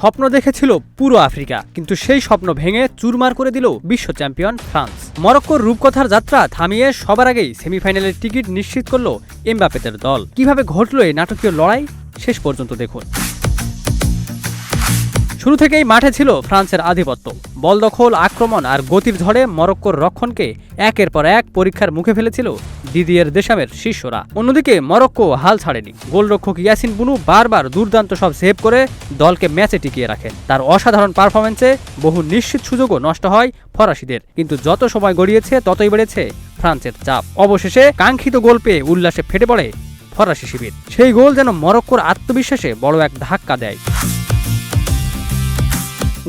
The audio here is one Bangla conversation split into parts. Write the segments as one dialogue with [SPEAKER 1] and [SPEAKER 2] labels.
[SPEAKER 1] স্বপ্ন দেখেছিল পুরো আফ্রিকা, কিন্তু সেই স্বপ্ন ভেঙে চুরমার করে দিল বিশ্ব চ্যাম্পিয়ন ফ্রান্স। মরক্কোর রূপকথার যাত্রা থামিয়ে সবার আগেই সেমিফাইনালের টিকিট নিশ্চিত করল এমবাপ্পেদের দল। কিভাবে ঘটল এই নাটকীয় লড়াই, শেষ পর্যন্ত দেখুন। শুরু থেকেই মাঠে ছিল ফ্রান্সের আধিপত্য। বল দখল, আক্রমণ আর গতির ঝড়ে মরক্কোর রক্ষণকে একের পর এক পরীক্ষার মুখে ফেলেছিল দিদিয়ের দেশামের শিষ্যরা। অন্যদিকে মরক্কো হাল ছাড়েনি। গোলরক্ষক ইয়াসিন বুনু বারবার দুর্দান্ত সব সেভ করে দলকে ম্যাচে টিকিয়ে রাখেন। তার অসাধারণ পারফরম্যান্সে বহু নিশ্চিত সুযোগও নষ্ট হয় ফরাসিদের। কিন্তু যত সময় গড়িয়েছে ততই বেড়েছে ফ্রান্সের চাপ। অবশেষে কাঙ্ক্ষিত গোল পেয়ে উল্লাসে ফেটে পড়ে ফরাসি শিবির। সেই গোল যেন মরক্কোর আত্মবিশ্বাসে বড় এক ধাক্কা দেয়।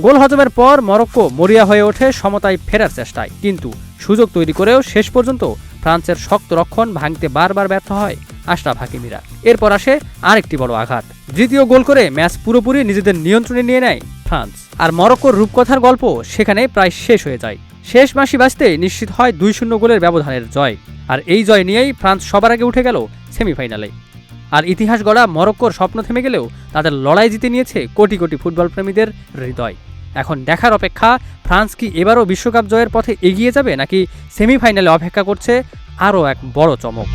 [SPEAKER 1] গোল হজমের পর মরক্কো মরিয়া হয়ে ওঠে সমতায় ফেরার চেষ্টায়, কিন্তু সুযোগ তৈরি করেও শেষ পর্যন্ত ফ্রান্সের শক্ত রক্ষণ ভাঙতে বারবার ব্যর্থ হয় আশরাফ হাকিমিরা। এরপর আসে আরেকটি বড় আঘাত। দ্বিতীয় গোল করে ম্যাচ পুরোপুরি নিজেদের নিয়ন্ত্রণে নিয়ে নেয় ফ্রান্স। আর মরক্কোর রূপকথার গল্প সেখানে প্রায় শেষ হয়ে যায়। শেষ বাঁশি বাজতেই নিশ্চিত হয় 2-0 গোলের ব্যবধানের জয়। আর এই জয় নিয়েই ফ্রান্স সবার আগে উঠে গেল সেমিফাইনালে। আর ইতিহাস গড়া মরক্কোর স্বপ্ন থেমে গেলেও তাদের লড়াই জিতে নিয়েছে কোটি কোটি ফুটবল প্রেমীদের হৃদয়। এখন দেখার অপেক্ষা, ফ্রান্স কি এবারও বিশ্বকাপ জয়ের পথে এগিয়ে যাবে, নাকি সেমিফাইনালে অপেক্ষা করছে আরও এক বড় চমক।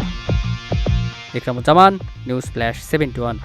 [SPEAKER 1] Ikramuzzaman, news flash 71।